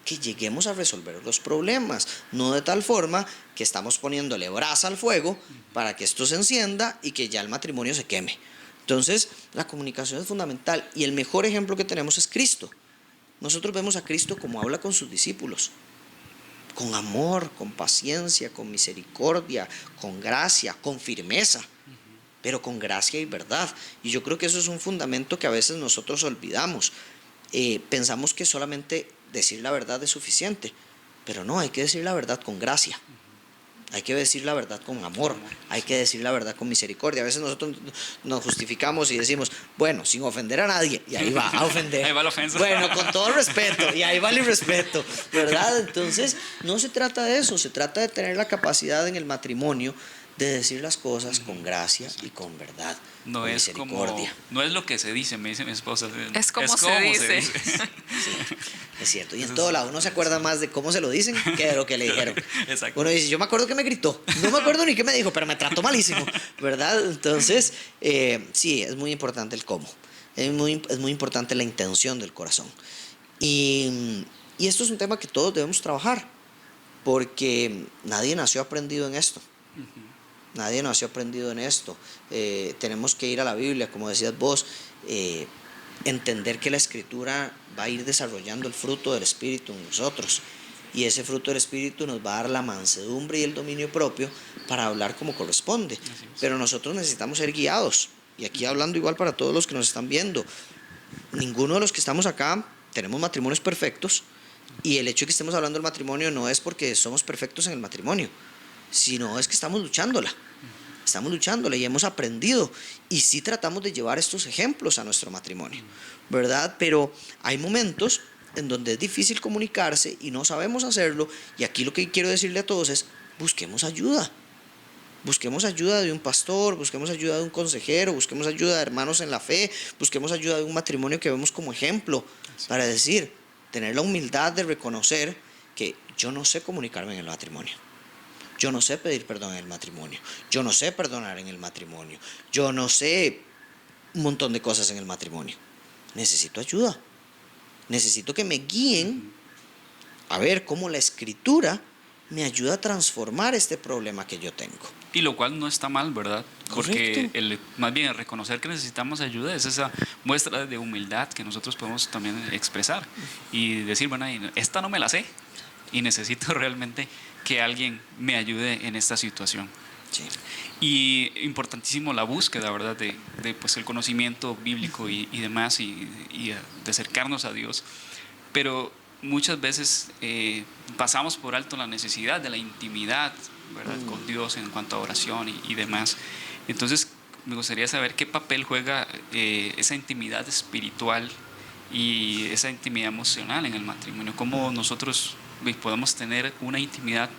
que lleguemos a resolver los problemas, no de tal forma que estamos poniéndole brasa al fuego para que esto se encienda y que ya el matrimonio se queme. Entonces, la comunicación es fundamental, y el mejor ejemplo que tenemos es Cristo. Nosotros vemos a Cristo como habla con sus discípulos. con amor, con paciencia, con misericordia, con gracia, con firmeza, pero con gracia y verdad. Y yo creo que eso es un fundamento que a veces nosotros olvidamos. Pensamos que solamente decir la verdad es suficiente, pero no, hay que decir la verdad con gracia. Hay que decir la verdad con amor, hay que decir la verdad con misericordia. A veces nosotros nos justificamos y decimos, bueno, sin ofender a nadie, y ahí va a ofender. Ahí va la ofensa. Bueno, con todo respeto, y ahí va el irrespeto, ¿verdad? Entonces, no se trata de eso, se trata de tener la capacidad en el matrimonio de decir las cosas con gracia y con verdad, No con es como, misericordia. no es lo que se dice, me dice mi esposa. Es como se dice. Sí, es cierto. Y en todo lado uno se acuerda más de cómo se lo dicen que de lo que le dijeron. Exacto. Uno dice, yo me acuerdo que me gritó, no me acuerdo ni qué me dijo, pero me trató malísimo, ¿verdad? Entonces, sí, es muy importante el cómo. Es muy importante la intención del corazón. Y esto es un tema que todos debemos trabajar, porque nadie nació aprendido en esto. Nadie nació aprendido en esto. Tenemos que ir a la Biblia, como decías vos, entender que la Escritura va a ir desarrollando el fruto del Espíritu en nosotros. Y ese fruto del Espíritu nos va a dar la mansedumbre y el dominio propio para hablar como corresponde. Pero nosotros necesitamos ser guiados. Y aquí hablando igual para todos los que nos están viendo. Ninguno de los que estamos acá tenemos matrimonios perfectos. Y el hecho de que estemos hablando del matrimonio no es porque somos perfectos en el matrimonio, sino es que estamos luchándola y hemos aprendido y sí tratamos de llevar estos ejemplos a nuestro matrimonio, ¿verdad? Pero hay momentos en donde es difícil comunicarse y no sabemos hacerlo, y aquí lo que quiero decirle a todos es, busquemos ayuda de un pastor, busquemos ayuda de un consejero, busquemos ayuda de hermanos en la fe, busquemos ayuda de un matrimonio que vemos como ejemplo, para decir, tener la humildad de reconocer que yo no sé comunicarme en el matrimonio. Yo no sé pedir perdón en el matrimonio. Yo no sé perdonar en el matrimonio. Yo no sé un montón de cosas en el matrimonio. Necesito ayuda. Necesito que me guíen a ver cómo la Escritura me ayuda a transformar este problema que yo tengo. Y lo cual no está mal, ¿verdad? Correcto. Porque más bien el reconocer que necesitamos ayuda es esa muestra de humildad que nosotros podemos también expresar. Y decir, bueno, esta no me la sé y necesito realmente que alguien me ayude en esta situación. Sí. Y importantísimo la búsqueda, ¿verdad? De pues el conocimiento bíblico y demás, y de acercarnos a Dios. Pero muchas veces pasamos por alto la necesidad de la intimidad, ¿verdad? Con Dios en cuanto a oración y demás. Entonces, me gustaría saber qué papel juega esa intimidad espiritual y esa intimidad emocional en el matrimonio. ¿Cómo nosotros podemos tener una intimidad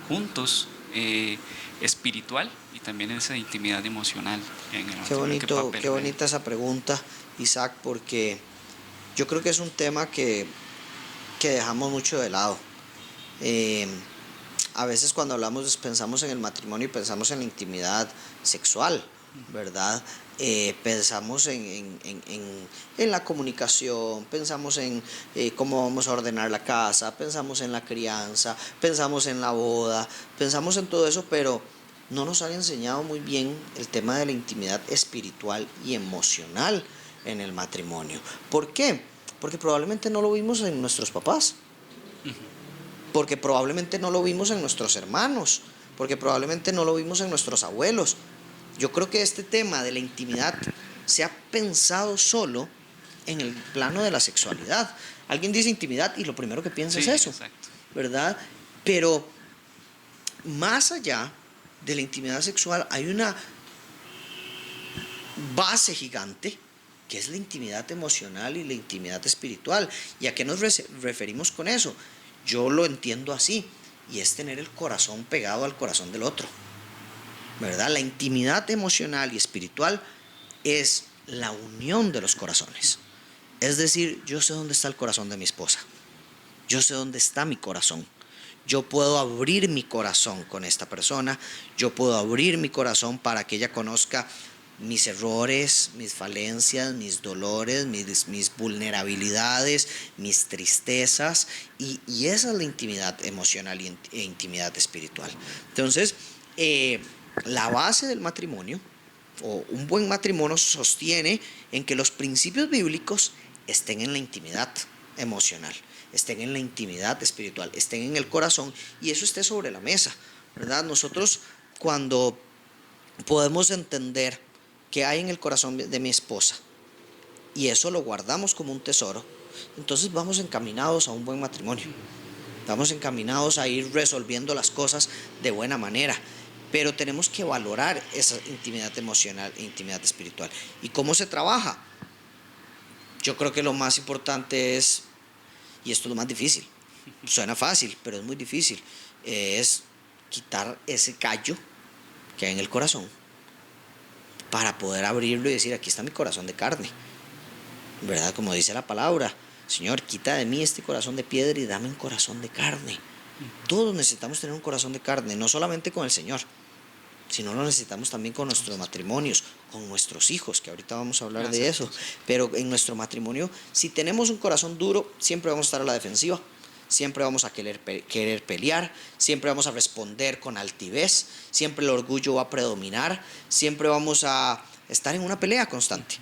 juntos espiritual y también esa intimidad emocional en el matrimonio? Qué bonita esa pregunta, Isaac, porque yo creo que es un tema que dejamos mucho de lado. A veces cuando hablamos pensamos en el matrimonio y pensamos en la intimidad sexual, ¿verdad? Pensamos en la comunicación, pensamos en cómo vamos a ordenar la casa, pensamos en la crianza, pensamos en la boda, pensamos en todo eso, pero no nos han enseñado muy bien el tema de la intimidad espiritual y emocional en el matrimonio. ¿Por qué? Porque probablemente no lo vimos en nuestros papás, porque probablemente no lo vimos en nuestros hermanos, porque probablemente no lo vimos en nuestros abuelos. Yo creo que este tema de la intimidad se ha pensado solo en el plano de la sexualidad. Alguien dice intimidad y lo primero que piensa es eso, exacto. ¿verdad? Pero más allá de la intimidad sexual hay una base gigante que es la intimidad emocional y la intimidad espiritual. ¿Y a qué nos referimos con eso? Yo lo entiendo así, y es tener el corazón pegado al corazón del otro, ¿verdad? La intimidad emocional y espiritual es la unión de los corazones. Es decir, yo sé dónde está el corazón de mi esposa. Yo sé dónde está mi corazón. Yo puedo abrir mi corazón con esta persona. Yo puedo abrir mi corazón para que ella conozca mis errores, mis falencias, mis dolores, mis vulnerabilidades, mis tristezas. Y esa es la intimidad emocional e intimidad espiritual. Entonces, la base del matrimonio, o un buen matrimonio, sostiene en que los principios bíblicos estén en la intimidad. emocional, estén en la intimidad espiritual, estén en el corazón y eso esté sobre la mesa, ¿verdad? Nosotros cuando podemos entender qué hay en el corazón de mi esposa y eso lo guardamos como un tesoro, entonces vamos encaminados a un buen matrimonio, vamos encaminados a ir resolviendo las cosas de buena manera. Pero tenemos que valorar esa intimidad emocional e intimidad espiritual. ¿Y cómo se trabaja? Yo creo que lo más importante es, y esto es lo más difícil, suena fácil, pero es muy difícil, es quitar ese callo que hay en el corazón para poder abrirlo y decir, aquí está mi corazón de carne, ¿verdad? Como dice la palabra, Señor, quita de mí este corazón de piedra y dame un corazón de carne. Todos necesitamos tener un corazón de carne, no solamente con el Señor, sino lo necesitamos también con nuestros matrimonios, con nuestros hijos, que ahorita vamos a hablar de eso. Pero en nuestro matrimonio, si tenemos un corazón duro, siempre vamos a estar a la defensiva, siempre vamos a querer pelear, siempre vamos a responder con altivez, siempre el orgullo va a predominar, siempre vamos a estar en una pelea constante.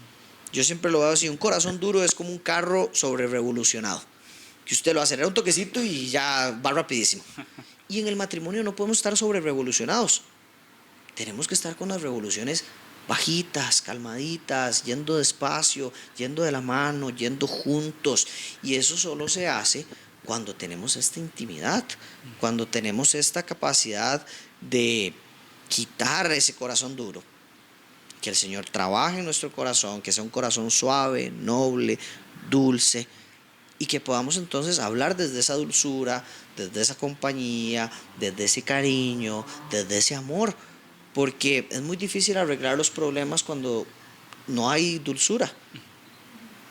Yo siempre lo veo así, un corazón duro es como un carro sobre revolucionado, que usted lo acelera un toquecito y ya va rapidísimo. Y en el matrimonio no podemos estar sobre revolucionados. Tenemos que estar con las revoluciones bajitas, calmaditas, yendo despacio, yendo de la mano, yendo juntos. Y eso solo se hace cuando tenemos esta intimidad, cuando tenemos esta capacidad de quitar ese corazón duro. Que el Señor trabaje en nuestro corazón, que sea un corazón suave, noble, dulce, y que podamos entonces hablar desde esa dulzura, desde esa compañía, desde ese cariño, desde ese amor, porque es muy difícil arreglar los problemas cuando no hay dulzura,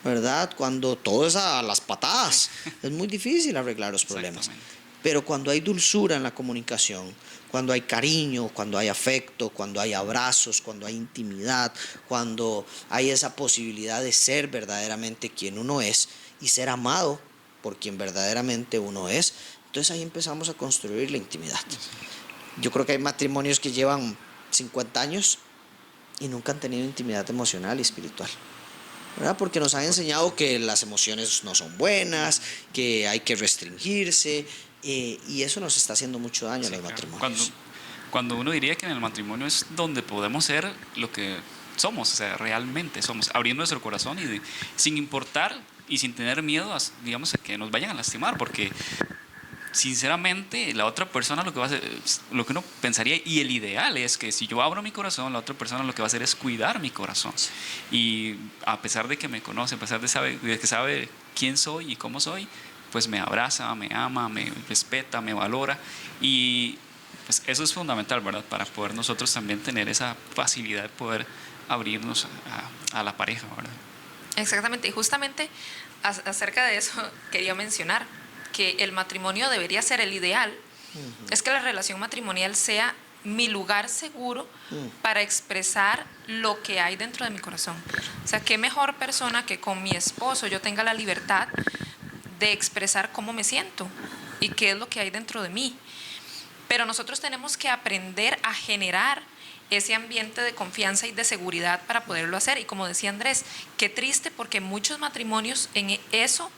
¿verdad? Cuando todo es a las patadas, es muy difícil arreglar los problemas. Pero cuando hay dulzura en la comunicación, cuando hay cariño, cuando hay afecto, cuando hay abrazos, cuando hay intimidad, cuando hay esa posibilidad de ser verdaderamente quien uno es y ser amado por quien verdaderamente uno es, entonces ahí empezamos a construir la intimidad. Yo creo que hay matrimonios que llevan 50 años y nunca han tenido intimidad emocional y espiritual, ¿verdad? Porque nos han enseñado que las emociones no son buenas, que hay que restringirse, y eso nos está haciendo mucho daño a los matrimonios. Cuando uno diría que en el matrimonio es donde podemos ser lo que somos, o sea, realmente somos, abriendo nuestro corazón y sin importar y sin tener miedo, digamos, a que nos vayan a lastimar, porque sinceramente la otra persona lo que va a hacer, lo que uno pensaría y el ideal es que si yo abro mi corazón, la otra persona lo que va a hacer es cuidar mi corazón. Y a pesar de que me conoce, a pesar de que sabe quién soy y cómo soy, pues me abraza, me ama, me respeta, me valora. Y pues eso es fundamental, ¿verdad? Para poder nosotros también tener esa facilidad de poder abrirnos a la pareja, ¿verdad? Exactamente, y justamente acerca de eso quería mencionar que el matrimonio debería ser el ideal, es que la relación matrimonial sea mi lugar seguro para expresar lo que hay dentro de mi corazón. O sea, qué mejor persona que con mi esposo yo tenga la libertad de expresar cómo me siento y qué es lo que hay dentro de mí. Pero nosotros tenemos que aprender a generar ese ambiente de confianza y de seguridad para poderlo hacer. Y como decía Andrés, qué triste porque muchos matrimonios en eso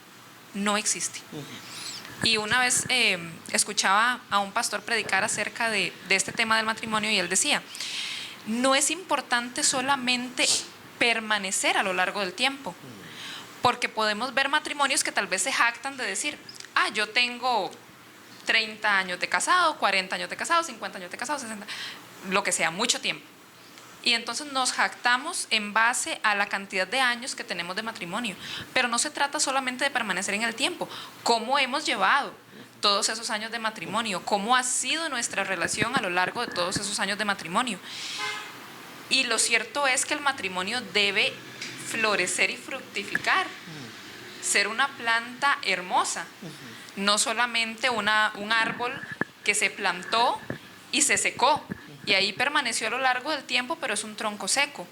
no existe. Y una vez escuchaba a un pastor predicar acerca de este tema del matrimonio y él decía, no es importante solamente permanecer a lo largo del tiempo, porque podemos ver matrimonios que tal vez se jactan de decir, yo tengo 30 años de casado, 40 años de casado, 50 años de casado, 60, lo que sea, mucho tiempo. Y entonces nos jactamos en base a la cantidad de años que tenemos de matrimonio. Pero no se trata solamente de permanecer en el tiempo. ¿Cómo hemos llevado todos esos años de matrimonio? ¿Cómo ha sido nuestra relación a lo largo de todos esos años de matrimonio? Y lo cierto es que el matrimonio debe florecer y fructificar. Ser una planta hermosa. No solamente un árbol que se plantó y se secó. Y ahí permaneció a lo largo del tiempo, pero es un tronco seco.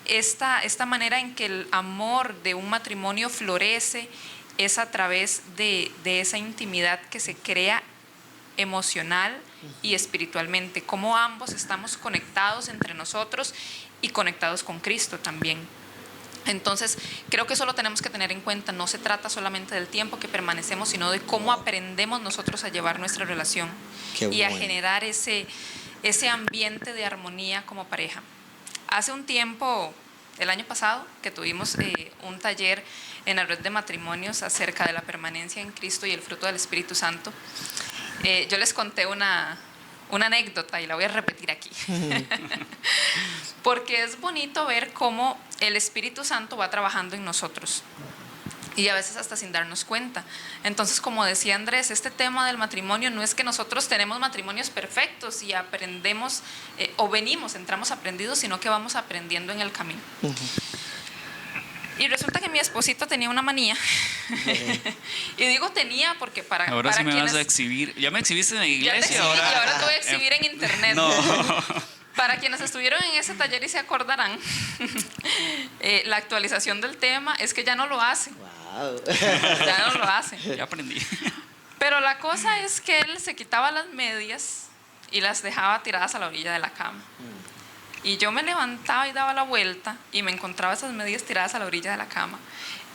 Esta manera en que el amor de un matrimonio florece es a través de esa intimidad que se crea emocional y espiritualmente. Cómo ambos estamos conectados entre nosotros y conectados con Cristo también. Entonces, creo que eso lo tenemos que tener en cuenta. No se trata solamente del tiempo que permanecemos, sino de cómo aprendemos nosotros a llevar nuestra relación y a generar ese ambiente de armonía como pareja. Hace un tiempo, el año pasado, que tuvimos un taller en la red de matrimonios acerca de la permanencia en Cristo y el fruto del Espíritu Santo, yo les conté una anécdota y la voy a repetir aquí. Porque es bonito ver cómo el Espíritu Santo va trabajando en nosotros y a veces hasta sin darnos cuenta. Entonces, como decía Andrés, este tema del matrimonio no es que nosotros tenemos matrimonios perfectos y aprendemos entramos aprendidos, sino que vamos aprendiendo en el camino. Y resulta que mi esposito tenía una manía. Y digo tenía porque ahora para sí me quienes, vas a exhibir. Ya me exhibiste en la iglesia. ya te exhibí, y ahora te voy a exhibir en internet. No. Para quienes estuvieron en ese taller y se acordarán, la actualización del tema es que ya no lo hace. Wow. Ya no lo hace. Ya aprendí. Pero la cosa es que él se quitaba las medias y las dejaba tiradas a la orilla de la cama. Y yo me levantaba y daba la vuelta y me encontraba esas medias tiradas a la orilla de la cama.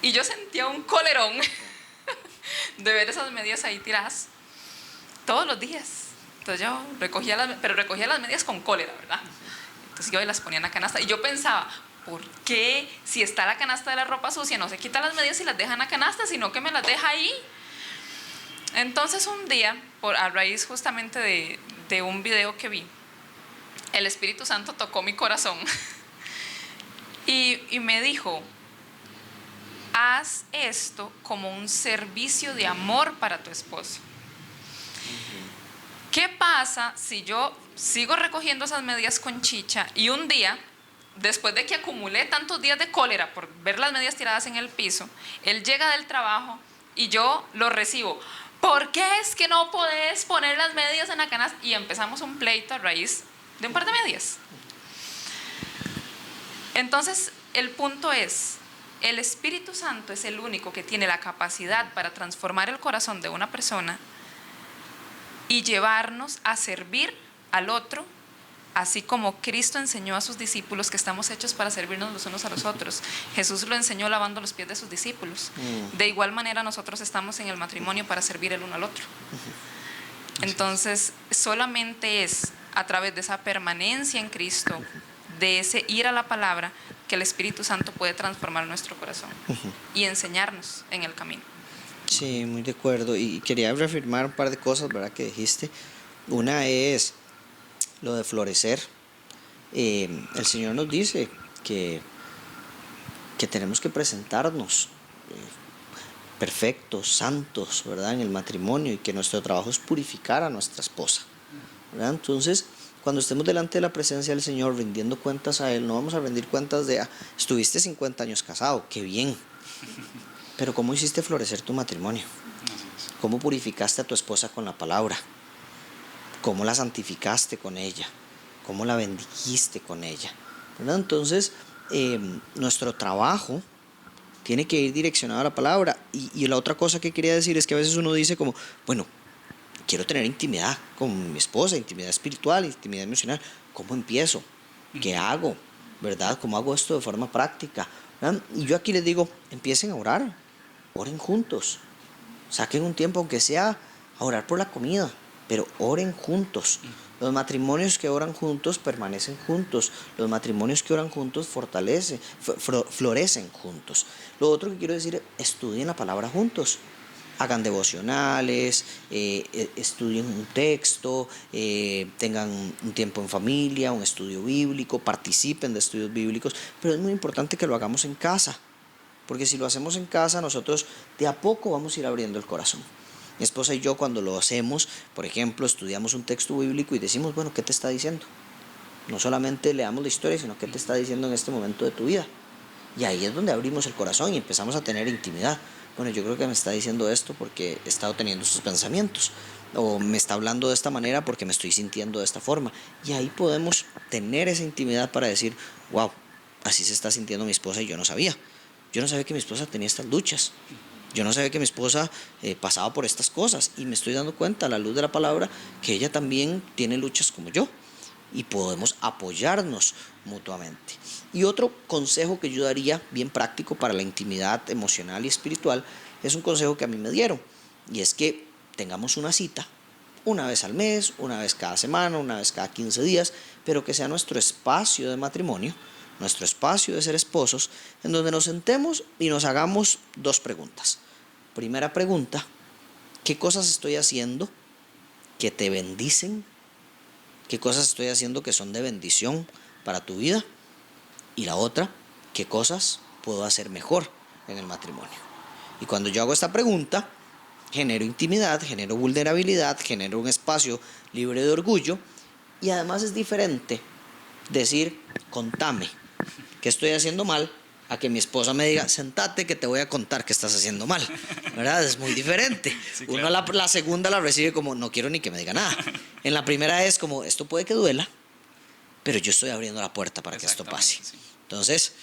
Y yo sentía un colerón de ver esas medias ahí tiradas todos los días. Entonces yo recogía las medias con cólera, ¿verdad? Entonces yo las ponía en la canasta y yo pensaba, ¿por qué si está la canasta de la ropa sucia no se quita las medias y las deja en la canasta, sino que me las deja ahí? Entonces un día, a raíz justamente de un video que vi, el Espíritu Santo tocó mi corazón y me dijo, haz esto como un servicio de amor para tu esposo. ¿Qué pasa si yo sigo recogiendo esas medias con chicha y un día, después de que acumulé tantos días de cólera por ver las medias tiradas en el piso, él llega del trabajo y yo lo recibo? ¿Por qué es que no podés poner las medias en la canasta? Y empezamos un pleito a raíz de un par de medias. Entonces, el punto es, el Espíritu Santo es el único que tiene la capacidad para transformar el corazón de una persona y llevarnos a servir al otro, así como Cristo enseñó a sus discípulos que estamos hechos para servirnos los unos a los otros. Jesús lo enseñó lavando los pies de sus discípulos. De igual manera nosotros estamos en el matrimonio para servir el uno al otro. Entonces, solamente es a través de esa permanencia en Cristo, de ese ir a la palabra, que el Espíritu Santo puede transformar nuestro corazón y enseñarnos en el camino. Sí, muy de acuerdo. Y quería reafirmar un par de cosas, ¿verdad?, que dijiste. Una es lo de florecer. El Señor nos dice que tenemos que presentarnos perfectos, santos, ¿verdad?, en el matrimonio, y que nuestro trabajo es purificar a nuestra esposa, ¿verdad? Entonces, cuando estemos delante de la presencia del Señor rindiendo cuentas a Él, no vamos a rendir cuentas de, estuviste 50 años casado, qué bien, pero ¿cómo hiciste florecer tu matrimonio? ¿Cómo purificaste a tu esposa con la palabra? ¿Cómo la santificaste con ella? ¿Cómo la bendijiste con ella? ¿Verdad? Entonces, nuestro trabajo tiene que ir direccionado a la palabra. Y la otra cosa que quería decir es que a veces uno dice como, bueno, quiero tener intimidad con mi esposa, intimidad espiritual, intimidad emocional. ¿Cómo empiezo? ¿Qué hago? ¿Verdad? ¿Cómo hago esto de forma práctica? ¿Verdad? Y yo aquí les digo, empiecen a orar, oren juntos, saquen un tiempo, aunque sea a orar por la comida, pero oren juntos. Los matrimonios que oran juntos permanecen juntos. Los matrimonios que oran juntos florecen juntos. Lo otro que quiero decir es, estudien la palabra juntos. Hagan devocionales, estudien un texto, tengan un tiempo en familia, un estudio bíblico, participen de estudios bíblicos, pero es muy importante que lo hagamos en casa, porque si lo hacemos en casa, nosotros de a poco vamos a ir abriendo el corazón. Mi esposa y yo, cuando lo hacemos, por ejemplo, estudiamos un texto bíblico y decimos, bueno, ¿qué te está diciendo? No solamente leamos la historia, sino qué te está diciendo en este momento de tu vida. Y ahí es donde abrimos el corazón y empezamos a tener intimidad. Bueno, yo creo que me está diciendo esto porque he estado teniendo estos pensamientos, o me está hablando de esta manera porque me estoy sintiendo de esta forma. Y ahí podemos tener esa intimidad para decir, wow, así se está sintiendo mi esposa y yo no sabía. Yo no sabía que mi esposa tenía estas luchas. Yo no sabía que mi esposa pasaba por estas cosas, y me estoy dando cuenta a la luz de la palabra que ella también tiene luchas como yo. y podemos apoyarnos mutuamente. Y otro consejo que yo daría, bien práctico para la intimidad emocional y espiritual, es un consejo que a mí me dieron, y es que tengamos una cita una vez al mes, una vez cada semana, una vez cada 15 días, pero que sea nuestro espacio de matrimonio, nuestro espacio de ser esposos, en donde nos sentemos y nos hagamos dos preguntas. Primera pregunta: ¿qué cosas estoy haciendo que te bendicen? ¿Qué cosas estoy haciendo que son de bendición para tu vida? Y la otra: ¿qué cosas puedo hacer mejor en el matrimonio? Y cuando yo hago esta pregunta, genero intimidad, genero vulnerabilidad, genero un espacio libre de orgullo, y además es diferente decir, contame qué estoy haciendo mal, a que mi esposa me diga, sentate que te voy a contar qué estás haciendo mal, ¿verdad? Es muy diferente. Sí, Uno claro. la segunda la recibe como, no quiero ni que me diga nada. En la primera es como, esto puede que duela, pero yo estoy abriendo la puerta para que esto pase. Exactamente, sí. Entonces,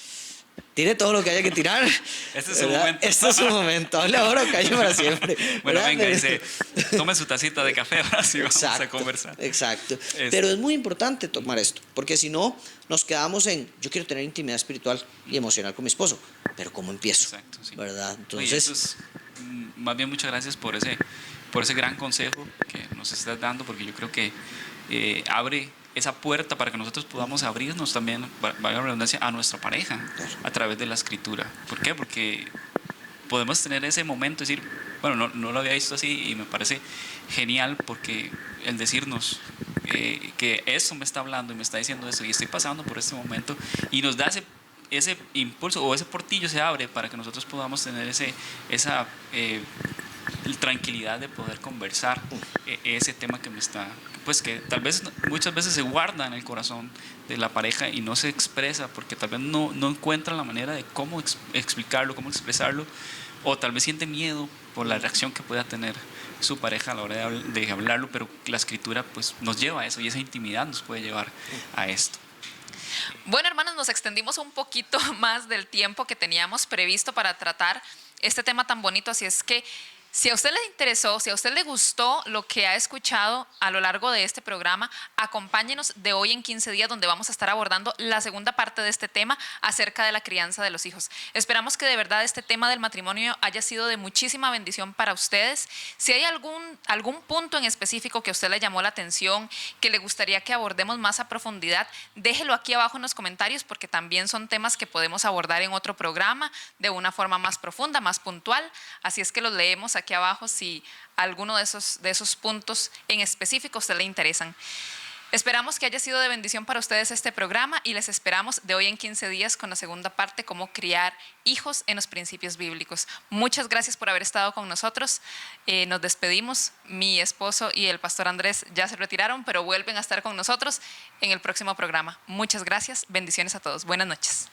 tire todo lo que haya que tirar. Este es su ¿verdad? momento. Este es su momento. Hable ahora o calle para siempre. Bueno, ¿verdad? venga, dice, tome su tacita de café, ahora sí vamos a conversar. Exacto. Pero es muy importante tomar esto, porque si no, nos quedamos en, yo quiero tener intimidad espiritual y emocional con mi esposo, pero ¿cómo empiezo? Exacto, sí. ¿Verdad? Oye, Entonces, eso es, más bien muchas gracias por ese gran consejo que nos estás dando, porque yo creo que abre esa puerta para que nosotros podamos abrirnos también, valga la redundancia, a nuestra pareja a través de la escritura. ¿Por qué? Porque podemos tener ese momento, decir, bueno, no lo había visto así y me parece genial, porque el decirnos que eso me está hablando y me está diciendo eso y estoy pasando por este momento, y nos da ese impulso o ese portillo se abre para que nosotros podamos tener esa tranquilidad de poder conversar ese tema que me está, pues que tal vez muchas veces se guarda en el corazón de la pareja y no se expresa porque tal vez no encuentra la manera de cómo explicarlo, cómo expresarlo, o tal vez siente miedo por la reacción que pueda tener su pareja a la hora de hablarlo, pero la escritura pues nos lleva a eso, y esa intimidad nos puede llevar a esto. Bueno, hermanos, nos extendimos un poquito más del tiempo que teníamos previsto para tratar este tema tan bonito, así es que si a usted le interesó, si a usted le gustó lo que ha escuchado a lo largo de este programa, acompáñenos de hoy en 15 días, donde vamos a estar abordando la segunda parte de este tema acerca de la crianza de los hijos. Esperamos que de verdad este tema del matrimonio haya sido de muchísima bendición para ustedes. Si hay algún punto en específico que a usted le llamó la atención, que le gustaría que abordemos más a profundidad, déjelo aquí abajo en los comentarios, porque también son temas que podemos abordar en otro programa de una forma más profunda, más puntual. Así es que los leemos aquí abajo si alguno de esos puntos en específico a usted le interesan. Esperamos que haya sido de bendición para ustedes este programa, y les esperamos de hoy en 15 días con la segunda parte, cómo criar hijos en los principios bíblicos. Muchas gracias por haber estado con nosotros. Nos despedimos. Mi esposo y el pastor Andrés ya se retiraron, pero vuelven a estar con nosotros en el próximo programa. Muchas gracias. Bendiciones a todos. Buenas noches.